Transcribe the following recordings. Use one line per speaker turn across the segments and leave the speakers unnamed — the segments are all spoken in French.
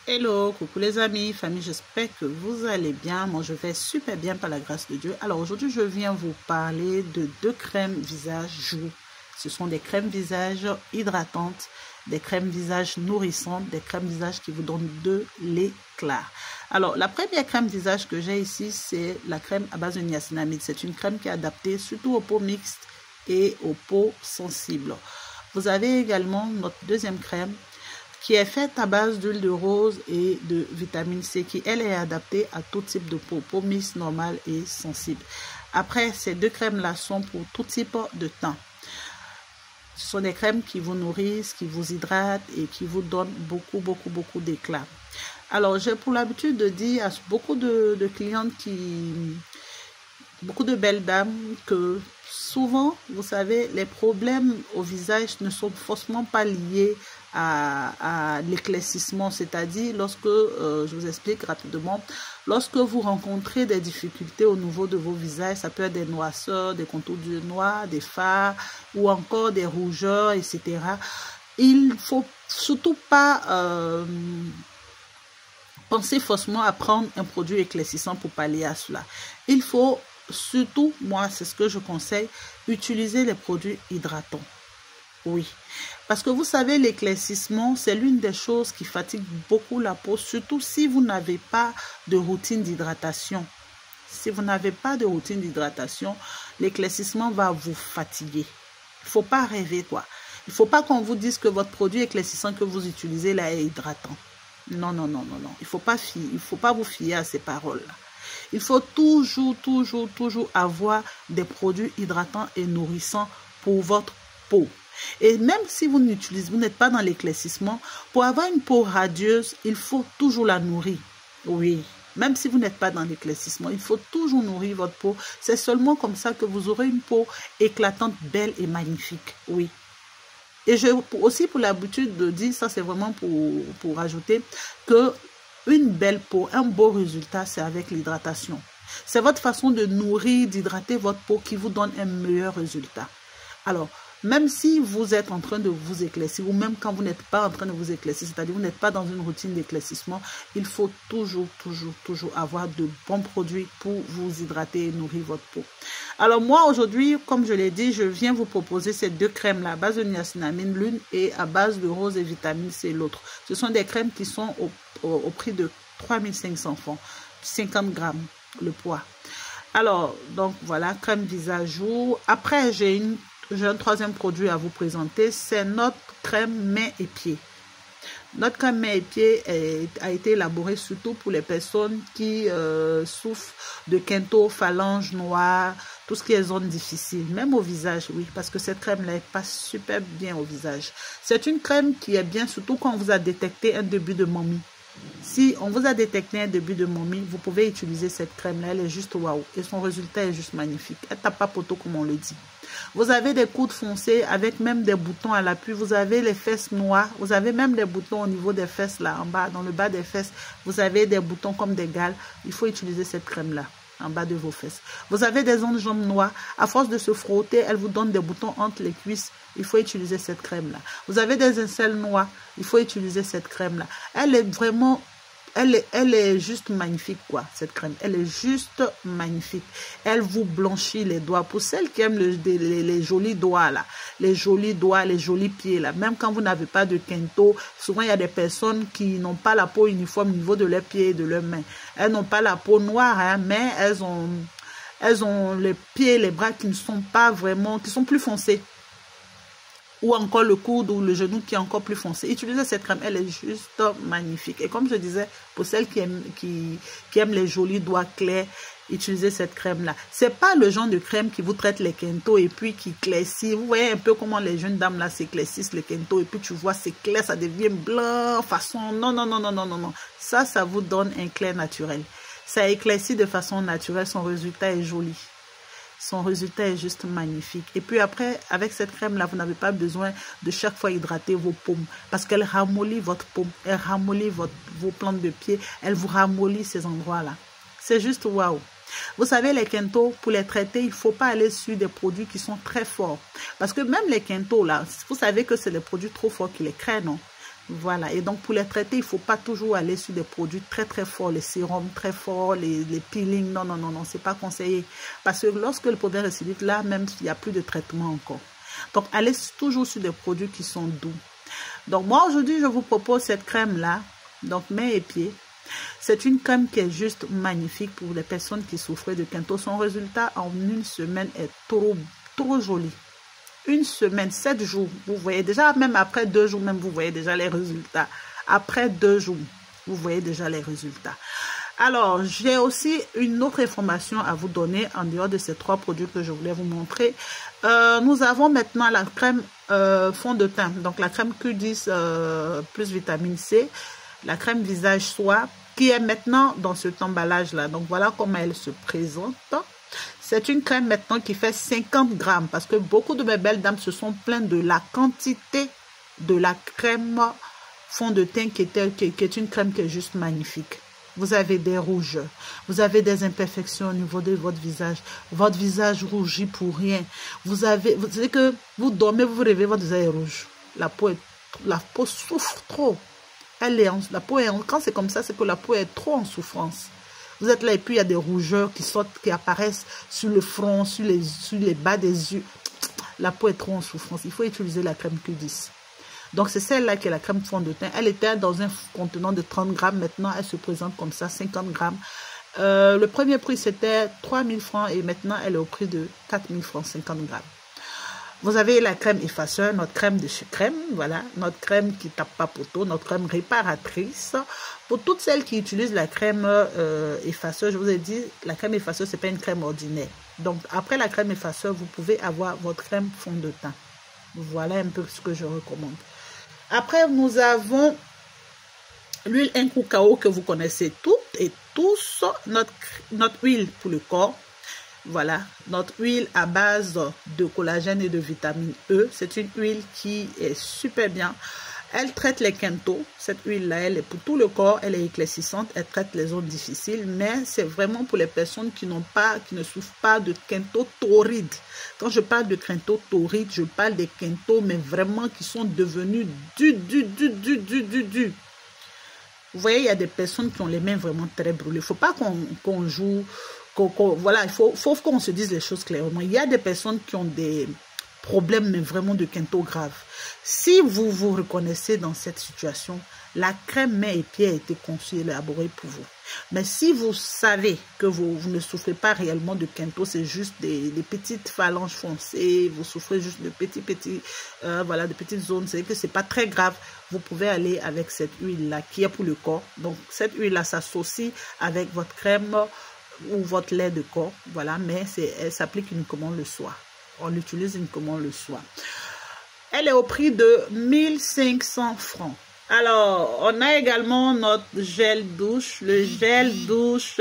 Hello, coucou les amis, famille, j'espère que vous allez bien. Moi, je vais super bien par la grâce de Dieu. Alors aujourd'hui, je viens vous parler de deux crèmes visage jour. Ce sont des crèmes visage hydratantes, des crèmes visage nourrissantes, des crèmes visage qui vous donnent de l'éclat. Alors, la première crème visage que j'ai ici, c'est la crème à base de niacinamide. C'est une crème qui est adaptée surtout aux peaux mixtes et aux peaux sensibles. Vous avez également notre deuxième crème qui est faite à base d'huile de rose et de vitamine C, qui elle est adaptée à tout type de peau mixte, normale et sensible. Après, ces deux crèmes-là sont pour tout type de teint. Ce sont des crèmes qui vous nourrissent, qui vous hydratent et qui vous donnent beaucoup d'éclat. Alors, j'ai pour l'habitude de dire à beaucoup de clientes beaucoup de belles dames que souvent, vous savez, les problèmes au visage ne sont forcément pas liés à l'éclaircissement, c'est-à-dire lorsque, je vous explique rapidement, lorsque vous rencontrez des difficultés au niveau de vos visages, ça peut être des noirceurs, des contours d'yeux noirs, des fards ou encore des rougeurs, etc. Il faut surtout pas penser forcément à prendre un produit éclaircissant pour pallier à cela. Il faut surtout, moi, c'est ce que je conseille, utiliser les produits hydratants. Oui, parce que vous savez, l'éclaircissement, c'est l'une des choses qui fatigue beaucoup la peau, surtout si vous n'avez pas de routine d'hydratation. Si vous n'avez pas de routine d'hydratation, l'éclaircissement va vous fatiguer. Il ne faut pas rêver, quoi. Il ne faut pas qu'on vous dise que votre produit éclaircissant que vous utilisez là est hydratant. Non. Il ne faut pas vous fier à ces paroles-là. Il faut toujours avoir des produits hydratants et nourrissants pour votre peau. Et même si vous n'êtes pas dans l'éclaircissement, pour avoir une peau radieuse, il faut toujours la nourrir. Oui, même si vous n'êtes pas dans l'éclaircissement, il faut toujours nourrir votre peau. C'est seulement comme ça que vous aurez une peau éclatante, belle et magnifique. Oui. Et j'ai aussi pour l'habitude de dire, ça c'est vraiment pour ajouter, que une belle peau, un beau résultat, c'est avec l'hydratation. C'est votre façon de nourrir, d'hydrater votre peau qui vous donne un meilleur résultat. Alors, même si vous êtes en train de vous éclaircir, ou même quand vous n'êtes pas en train de vous éclaircir, c'est-à-dire vous n'êtes pas dans une routine d'éclaircissement, il faut toujours avoir de bons produits pour vous hydrater et nourrir votre peau. Alors moi, aujourd'hui, comme je l'ai dit, je viens vous proposer ces deux crèmes-là, à base de niacinamide l'une et à base de rose et vitamine C l'autre. Ce sont des crèmes qui sont au prix de 3500 francs, 50 grammes le poids. Alors, donc voilà, crème visage jour. Après, j'ai un troisième produit à vous présenter, c'est notre crème mains et pieds. Notre crème mains et pieds a été élaborée surtout pour les personnes qui souffrent de quinto, phalanges noires, tout ce qui est zone difficile, même au visage, oui, parce que cette crème-là passe super bien au visage. C'est une crème qui est bien, surtout quand on vous a détecté un début de momie. Si on vous a détecté un début de momie, vous pouvez utiliser cette crème-là, elle est juste waouh. Et son résultat est juste magnifique. Elle tape pas poteau comme on le dit. Vous avez des coudes foncés avec même des boutons à l'appui. Vous avez les fesses noires. Vous avez même des boutons au niveau des fesses là, en bas, dans le bas des fesses. Vous avez des boutons comme des gales. Il faut utiliser cette crème-là en bas de vos fesses. Vous avez des ondes jambes noires. À force de se frotter, elle vous donne des boutons entre les cuisses. Il faut utiliser cette crème-là. Vous avez des aisselles noires. Il faut utiliser cette crème-là. Elle est vraiment... Elle est juste magnifique, quoi, cette crème. Elle est juste magnifique. Elle vous blanchit les doigts. Pour celles qui aiment les jolis doigts, là, les jolis doigts, les jolis pieds, là, même quand vous n'avez pas de quinto, souvent il y a des personnes qui n'ont pas la peau uniforme au niveau de leurs pieds et de leurs mains. Elles n'ont pas la peau noire, hein, mais elles ont les pieds et les bras qui ne sont pas vraiment, qui sont plus foncés. Ou encore le coude ou le genou qui est encore plus foncé. Utilisez cette crème, elle est juste magnifique. Et comme je disais, pour celles qui aiment les jolis doigts clairs, utilisez cette crème-là. C'est pas le genre de crème qui vous traite les quintos et puis qui éclaircit. Vous voyez un peu comment les jeunes dames là s'éclaircissent les quintos et puis tu vois c'est clair, ça devient blanc, façon... Non. Ça vous donne un clair naturel. Ça éclaircit de façon naturelle, son résultat est joli. Son résultat est juste magnifique. Et puis après, avec cette crème-là, vous n'avez pas besoin de chaque fois hydrater vos paumes. Parce qu'elle ramollit votre paume. Elle ramollit vos plantes de pied. Elle vous ramollit ces endroits-là. C'est juste waouh. Vous savez, les quintos, pour les traiter, il ne faut pas aller sur des produits qui sont très forts. Parce que même les quintos, là, vous savez que c'est des produits trop forts qui les créent, non? Voilà, et donc pour les traiter, il ne faut pas toujours aller sur des produits très très forts, les sérums très forts, les peelings, non, non, non, non, c'est pas conseillé. Parce que lorsque le problème récidive, là même, il n'y a plus de traitement encore. Donc allez toujours sur des produits qui sont doux. Donc moi aujourd'hui, je vous propose cette crème-là, donc mains et pieds. C'est une crème qui est juste magnifique pour les personnes qui souffraient de quinto. Son résultat en une semaine est trop joli. Une semaine, 7 jours, vous voyez déjà, même après 2 jours, même vous voyez déjà les résultats. Après 2 jours, vous voyez déjà les résultats. Alors, j'ai aussi une autre information à vous donner en dehors de ces 3 produits que je voulais vous montrer. Nous avons maintenant la crème fond de teint, donc la crème Q10 plus vitamine C, la crème visage soie, qui est maintenant dans cet emballage-là. Donc, voilà comment elle se présente. C'est une crème maintenant qui fait 50 grammes parce que beaucoup de mes belles dames se sont plaintes de la quantité de la crème fond de teint qui est une crème qui est juste magnifique. Vous avez des rougeurs, vous avez des imperfections au niveau de votre visage rougit pour rien. Vous savez que vous dormez, vous vous réveillez, votre visage est rouge. La peau souffre trop. Quand c'est comme ça, c'est que la peau est trop en souffrance. Vous êtes là et puis il y a des rougeurs qui sortent, qui apparaissent sur le front, sur les bas des yeux. La peau est trop en souffrance. Il faut utiliser la crème Q10. Donc c'est celle-là qui est la crème fond de teint. Elle était dans un contenant de 30 grammes. Maintenant, elle se présente comme ça, 50 grammes. Le premier prix, c'était 3 000 francs et maintenant, elle est au prix de 4 000 francs, 50 grammes. Vous avez la crème effaceur, notre crème de chez Crème, voilà, notre crème qui tape pas poteau, notre crème réparatrice. Pour toutes celles qui utilisent la crème effaceur, je vous ai dit, la crème effaceur, c'est pas une crème ordinaire. Donc, après la crème effaceur, vous pouvez avoir votre crème fond de teint. Voilà un peu ce que je recommande. Après, nous avons l'huile Incukao que vous connaissez toutes et tous, notre huile pour le corps. Voilà, notre huile à base de collagène et de vitamine E. C'est une huile qui est super bien. Elle traite les quintaux. Cette huile-là, elle est pour tout le corps. Elle est éclaircissante. Elle traite les zones difficiles. Mais c'est vraiment pour les personnes qui ne souffrent pas de quintaux torrides. Quand je parle de quintaux torrides, je parle des quintaux, mais vraiment qui sont devenus du. Vous voyez, il y a des personnes qui ont les mains vraiment très brûlées. Il ne faut pas qu'on joue. Voilà, il faut qu'on se dise les choses clairement. Il y a des personnes qui ont des problèmes, mais vraiment de quintaux graves. Si vous vous reconnaissez dans cette situation, la crème mains et pieds a été conçue et élaborée pour vous. Mais si vous savez que vous ne souffrez pas réellement de quintaux, c'est juste des petites phalanges foncées, vous souffrez juste de voilà, de petites zones, c'est que c'est pas très grave, vous pouvez aller avec cette huile-là qui est pour le corps. Donc, cette huile-là s'associe avec votre crème ou votre lait de corps, voilà, mais elle s'applique uniquement le soir. On l'utilise uniquement le soir. Elle est au prix de 1500 francs. Alors, on a également notre gel douche, le gel douche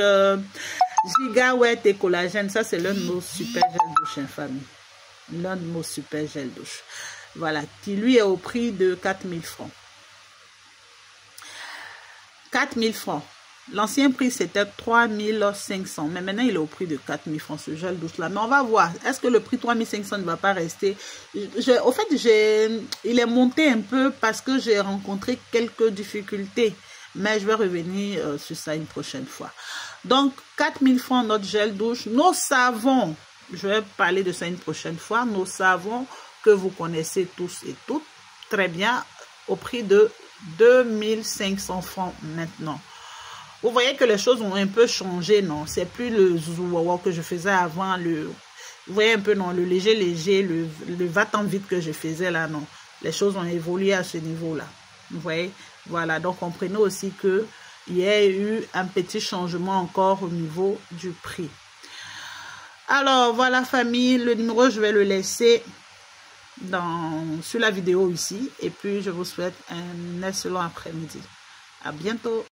Gigawatt et collagène. Ça, c'est l'un de nos super gel douche, hein, famille. L'un de nos super gel douche. Voilà, qui lui est au prix de 4000 francs. 4000 francs. L'ancien prix, c'était 3500. Mais maintenant, il est au prix de 4000 francs, ce gel douche-là. Mais on va voir. Est-ce que le prix 3500 ne va pas rester? Au fait, il est monté un peu parce que j'ai rencontré quelques difficultés. Mais je vais revenir sur ça une prochaine fois. Donc, 4000 francs, notre gel douche. Nos savons, je vais parler de ça une prochaine fois. Nos savons que vous connaissez tous et toutes très bien, au prix de 2500 francs maintenant. Vous voyez que les choses ont un peu changé, non? C'est plus le zouawa que je faisais avant, vous voyez un peu, non? Le léger, le va-t'en-vite que je faisais là, non? Les choses ont évolué à ce niveau-là. Vous voyez? Voilà, donc comprenez aussi qu'il y a eu un petit changement encore au niveau du prix. Alors, voilà, famille, le numéro, je vais le laisser sur la vidéo ici. Et puis, je vous souhaite un excellent après-midi. À bientôt.